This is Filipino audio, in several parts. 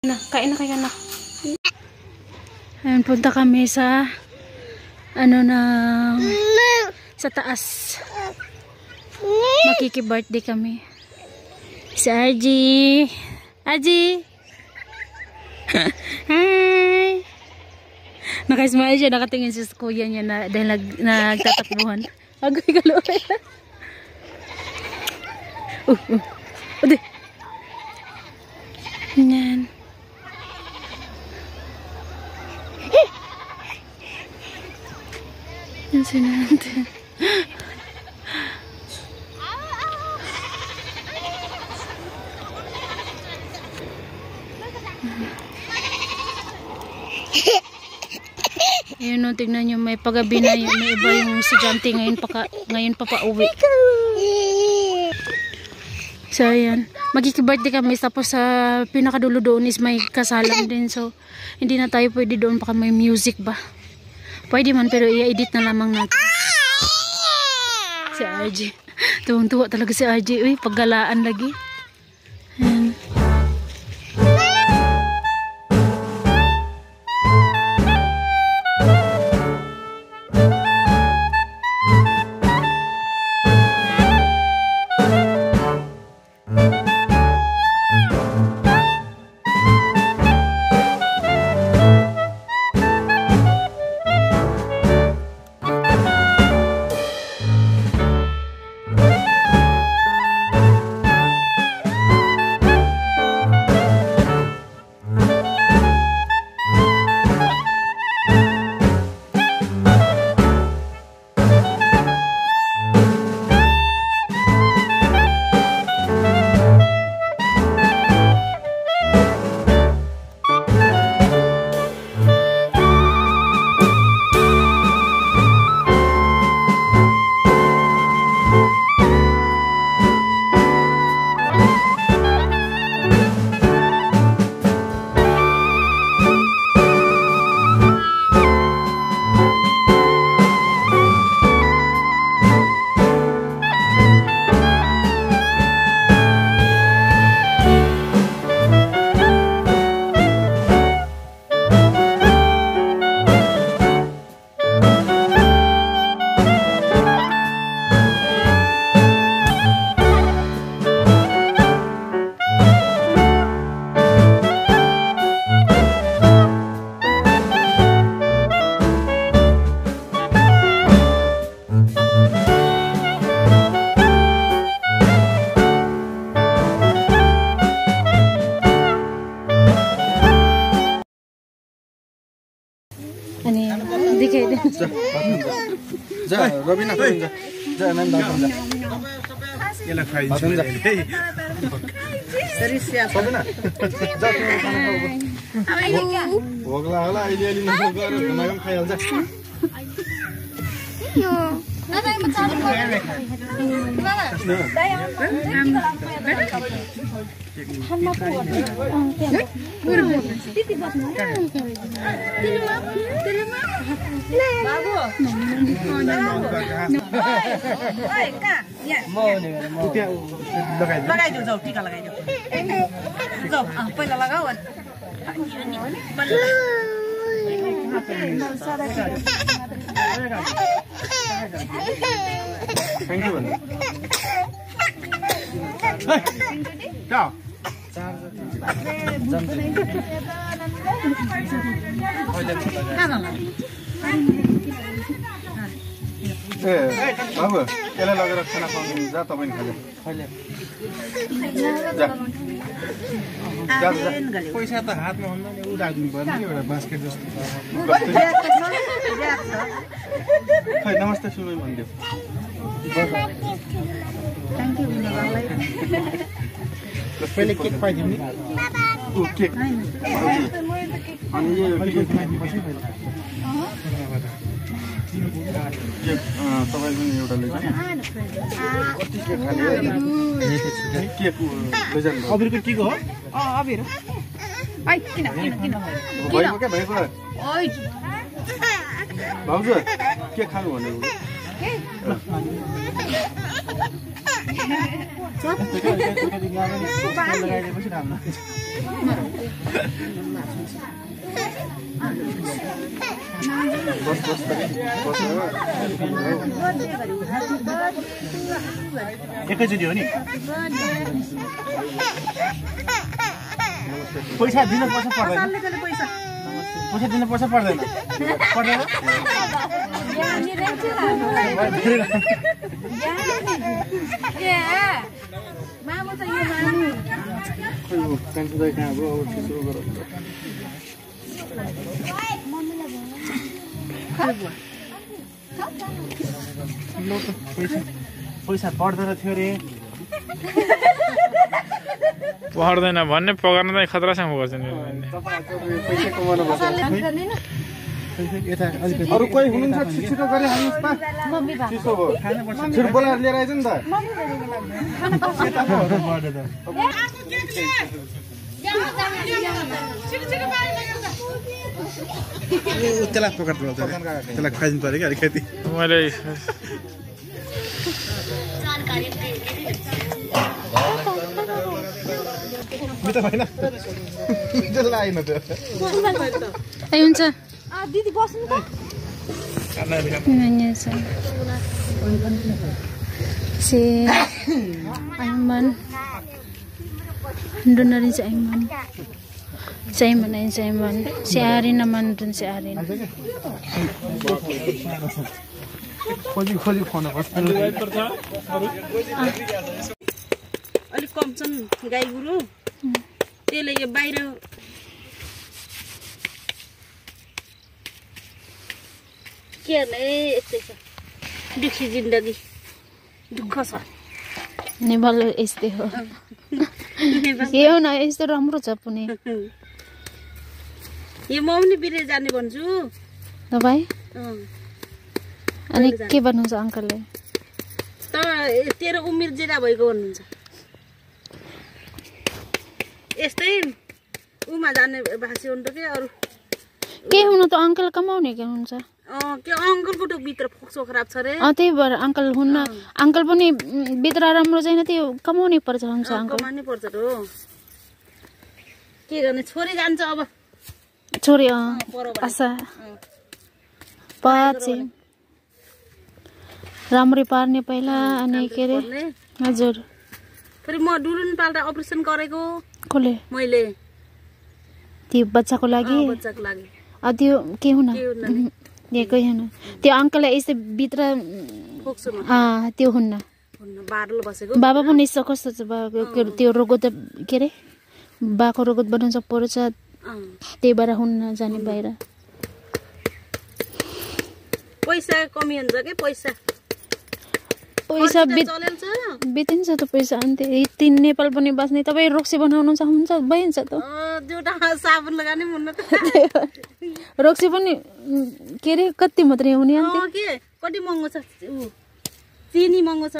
Kain na kayo na. Ayun, punta kami sa sa taas. Makiki-birthday kami. Si Arji. Arji. Hi. Naka-smile siya, nakatingin siya sa kuya niya na dahil nagtatakbuhan. Agoy galoy. Ode. Yan. Yan si natin. Ayun no, tignan nyo, may pagabi na yun, may iba yung estudyante ngayon pa pauwi. So ayan, magkiki-birthday kami, tapos sa pinakadulo doon is may kasalan din, so hindi na tayo pwede doon, baka may music ba. Pwede man, pero i-edit na lamang natin. Si RJ, tuwang-tuwa talaga si RJ, uy, paggalaan lagi. Ayan. Hindi kayo din. जा रबिना जा जा नंदा जा यसलाई खाइन्छ जा सरिसिया रबिना जा भोगला होला अहिले अलि नसो गरेर घुमाइम खाइहाल्छ यो नदाइ म चालु गर्छु लगाइदेऊ जाऊ टीका लगाइदेऊ जाऊ पहिला लगाऊ थ्यांक यू भन्नु जाऊ ए बाबु यसलाई लगेर खाना खुवाउनु जा तपाईँ नि खाजा पैसा त हातमा हुँदैन नि उ राख्नु पर्ने एउटा बास्केट जस्तो खै नमस्ते सुनमै भनिदेऊ थ्यांक यू भन्नुलाई पहिले केक खुवाइदिउँ नि उ केक अनि यो केक खुवाइदिएपछि केक तपाईको नि एउटा लैजानु कति केक खाने केक लैजानु अबिरको के हो अबिर ai किन भएको के भएको ओइ भाउजू के खानु भनेको एकैचोटि हो नि पैसा दिनुपर्छ पर्दैन पैसा दिनुपर्छ पर्दैन पर्दैन पैसा पर्दैन थियो रे पर्दैन भन्ने पकाउन त खतरासँग गर्छ नि पैसा कमाउनु पर्छ अरू कोही हुनुहुन्छ छिटो गरे हाल्नुहोस् त चिसो हो छिटो बोलाएर लिएर आइज नि त त्यसलाई पकाएर त्यसलाई खुवाइदिनु पऱ्यो कि अलिकति मैले मिठो भएन मिठो लागेन त्यो हुन्छ दिदी बस्नु त si Aiman doon na rin si Aiman ayun si Aiman si Arin naman doon si Arin खोजी फोन अलिक कम छन् गाई गुरु त्यसले यो बाहिर के गर्ने यस्तै छ दुखी जिन्दगी दुःख छ नेपाल यस्तै हो यो न यस्तो राम्रो छ पुणे यो म पनि बिरे जाने भन्छु तपाईँ अनि के भन्नुहुन्छ अङ्कलले तर तेरो उमेर जेठा भएको भन्नुहुन्छ यस्तै उमा जाने भाषी हुनु त के अरू के हुनु त अङ्कल कमाउने के हुन्छ के अङ्कलको त भित्र फोक्सो खराब छ रे त्यही भएर अङ्कल हुन्न अङ्कल पनि भित्र राम्रो छैन त्यो कमाउनै पर्छ हुन्छ अङ्कल कमाउनै पर्छ त हो के गर्ने छोरी जान्छ अब छोरी आशा पछि राम्ररी पार्ने पहिला अनि के अरे हजुर फेरि म डुलुन पाल्दा अपरेसन गरेको कसले मैले त्यो बच्चाको लागि बच्चाको लागि त्यो के हुन दिएकै होइन त्यो अङ्कललाई यस्तो भित्र त्यो हुन्न बारल बसेको बाबा पनि यस्तो कस्तो छ त्यो रोगत के अरे बाको रोगत बनाउँछ पर्छ त्यही भएर हुन्न जाने बाहिर पैसा कमी हुन्छ के पैसा बितिन्छ त पैसा अनि तीन नेपाल पनि बस्ने तपाईँ रोक्सी बनाउनु हुन्छ भइन्छ त साबुन लगाने मुन्न रोक्सी पनि के अरे कति मात्रै हुने कति महँगो छ चिनी महँगो छ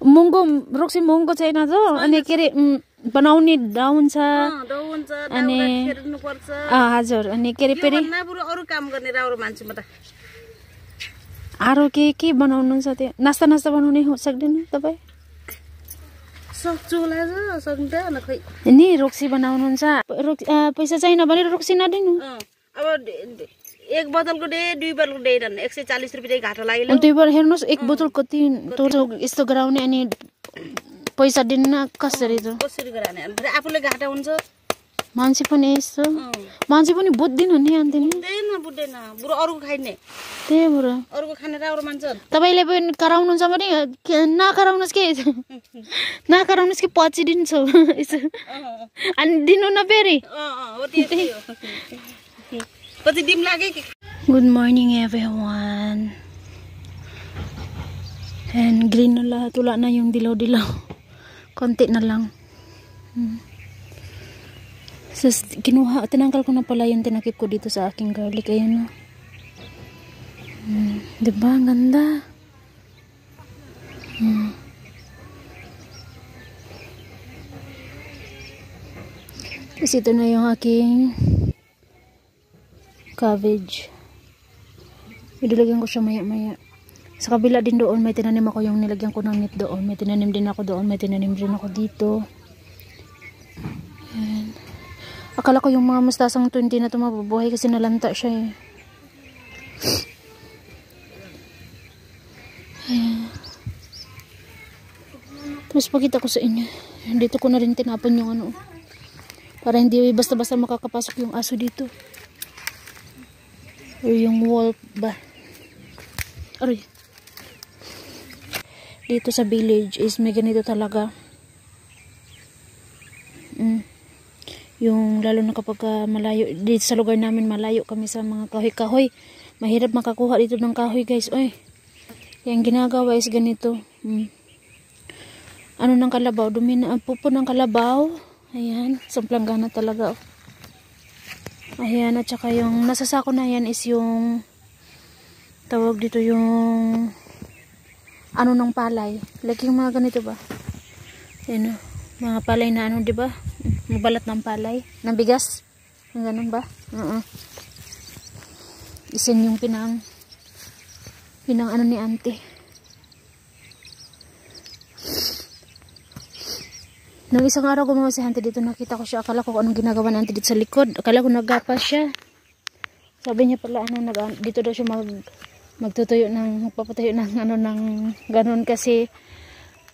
महँगो रोक्सी महँगो छैन त अनि के अरे बनाउने डाउन छ अनि हजुर अनि के अरे फेरि अरू काम गर्ने राम्रो मान्छे म त अरू के बनाउनुहुन्छ त्यो नास्ता बनाउने सक्दैन तपाईँ सक्छु होला सक्दैन खै नि रोक्सी बनाउनुहुन्छ पैसा छैन भने रोक्सी नदिनु अब एक बोतलको दे 2 बोतलको दे 140 रुपैयाँ घाटा लाग्यो दुई बार हेर्नुहोस् एक बोतल कति यस्तो गराउने अनि पैसा दिन्न कसरी गराउने आफूले घाटा हुन्छ मान्छे पनि यस्तो मान्छे पनि बुझ्दैन नि अन्त नि बुझ्दैन बुढो अरूको खाइने त्यही भएर अरूको खाने राम्रो मान्छ तपाईँले पनि कराउनुहुन्छ भने नकराउनुहोस् कि पछि दिन्छु अनि दिनु न फेरि good morning everyone and green na lahat wala na yung dilaw konti na lang so tinangkal ko na pala yung tinakip ko dito sa aking garlic ayun na diba ang ganda kasi ito na yung aking cabbage idulagyan ko siya maya Sa kabila din doon, may tinanim ako yung nilagyan ko ng net doon. May tinanim din ako doon. May tinanim din ako dito. Ayan. Akala ko yung mga mustasang ito hindi na ito mabubuhay kasi nalanta siya eh. Ayan. Tapos pakita ko sa inyo. Dito ko na rin tinapon yung ano. Para hindi basta-basta makakapasok yung aso dito. Or yung wolf ba. Aray. Dito sa village is may ganito talaga. Yung lalo na kapag malayo. Dito sa lugar namin malayo kami sa mga kahoy-kahoy. Mahirap makakuha dito ng kahoy guys. Oy. Yung ginagawa is ganito. Ano ng kalabaw? Dumi na pupo ng kalabaw. Ayan. Samplangana talaga. Ayan. At saka yung nasasako na yan is yung tawag dito yung ano ng palay. Like yung mga ganito ba? Ayan o. Mga palay na ano, diba? Mabalat ng palay. Ng bigas. Yung ganun ba? Isin yung pinang ano ni auntie. Nung isang araw gumawa si auntie dito, nakita ko siya. Akala ko anong ginagawa ni auntie dito sa likod. Akala ko naggapas siya. Sabi niya pala ano, dito daw siya magpapatuyo ng ano ng ganun kasi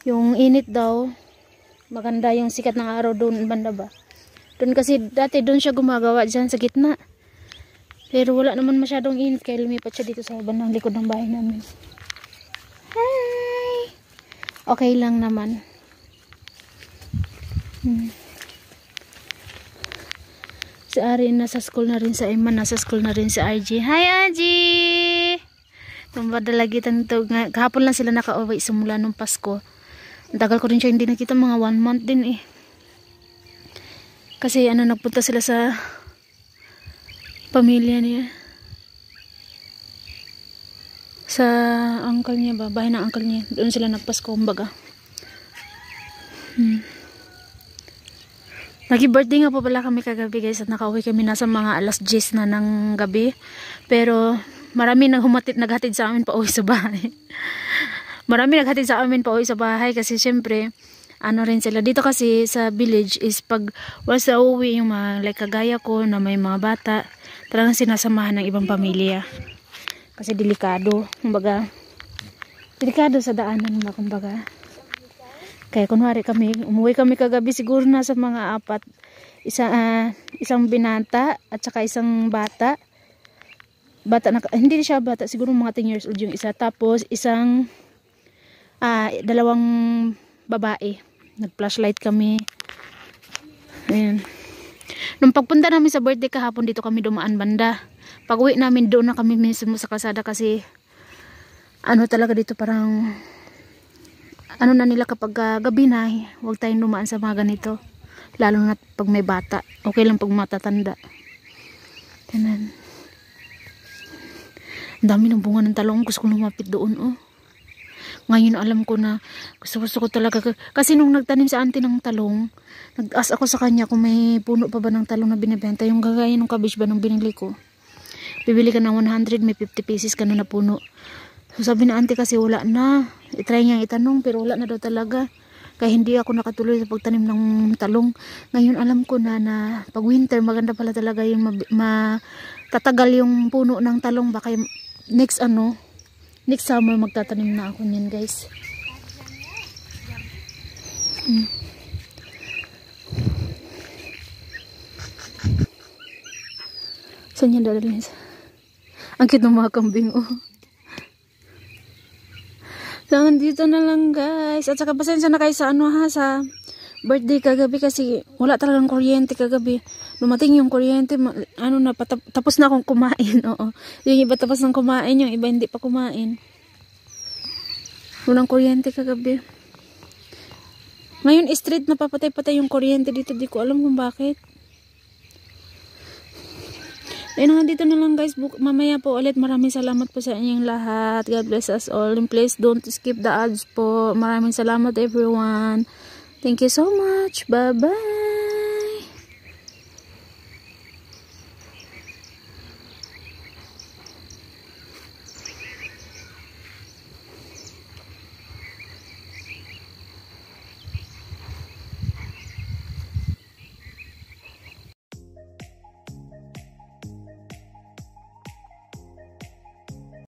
yung init daw maganda yung sikat ng araw doon banda ba. Doon kasi dati doon siya gumagawa dyan sa gitna. Pero wala naman masyadong init kaya lumipat siya dito sa bandang likod ng bahay namin. Hi! Okay lang naman. Si Ari nasa school na rin, sa Iman nasa school na rin, si RG. Hi RG! Tumbadalagitan ito. Kahapon lang sila nakauwi simula nung Pasko. Ang tagal ko rin siya hindi nakita, mga 1 month din eh. Kasi ano, nagpunta sila sa pamilya niya. Sa uncle niya ba? Bahay ng uncle niya. Doon sila nagpasko, kumbaga. Nag-birthday nga po pala kami kagabi guys at nakauwi kami nasa mga alas 10 na ng gabi. Pero marami naghatid sa amin pa uwi sa bahay. Marami naghatid sa amin pa uwi sa bahay kasi syempre ano rin sila. Dito kasi sa village is pag once na uwi yung mga like kagaya ko na may mga bata, talagang sinasamahan ng ibang pamilya. Kasi delikado. Kumbaga, delikado sa daanan ba kumbaga. Kaya kunwari kami, umuwi kami kagabi siguro na sa mga 4. Isang binata at saka isang bata. Hindi siya bata, siguro mga 10 years old yung isa. Tapos isang 2 babae. Nag-flashlight kami. Ayan. Nung pagpunta namin sa birthday kahapon, dito kami dumaan banda. Pag uwi namin, doon na kami mismo sa kalsada kasi ano talaga dito parang ano na nila kapag gabi na, huwag tayong dumaan sa mga ganito. Lalo na pag may bata. Okay lang pag matatanda. Tanan. Ang dami ng bunga ng talong. Gusto ko lumapit doon, oh. Ngayon alam ko na gusto ko talaga. Kasi nung nagtanim sa auntie ng talong, nag-ask ako sa kanya kung may puno pa ba ng talong na binibenta. Yung gagaya ng cabbage ba nung binili ko. Bibili ka ng 100, may 50 pieces ka na puno. So sabi na auntie kasi wala na. I-try niyang itanong pero wala na daw talaga. Kaya hindi ako nakatuloy sa pagtanim ng talong. Ngayon alam ko na pag winter maganda pala talaga yung tatagal yung puno ng talong. Baka next summer magtatanim na ako niyan guys. Saan yan dadalhin? Ang cute ng mga kambing, oh. So, dito na lang guys. At saka pasensya na kayo sa sa birthday kagabi kasi wala talagang kuryente kagabi. Dumating yung kuryente, tapos na akong kumain. Oo. Yung iba tapos nang kumain, yung iba hindi pa kumain. Walang kuryente kagabi. Ngayon straight na papatay-patay yung kuryente dito. Di ko alam kung bakit. Ayun, dito na lang guys. Mamaya po ulit. Maraming salamat po sa inyong lahat. God bless us all. And please don't skip the ads po. Maraming salamat everyone. Thank you so much. Bye-bye.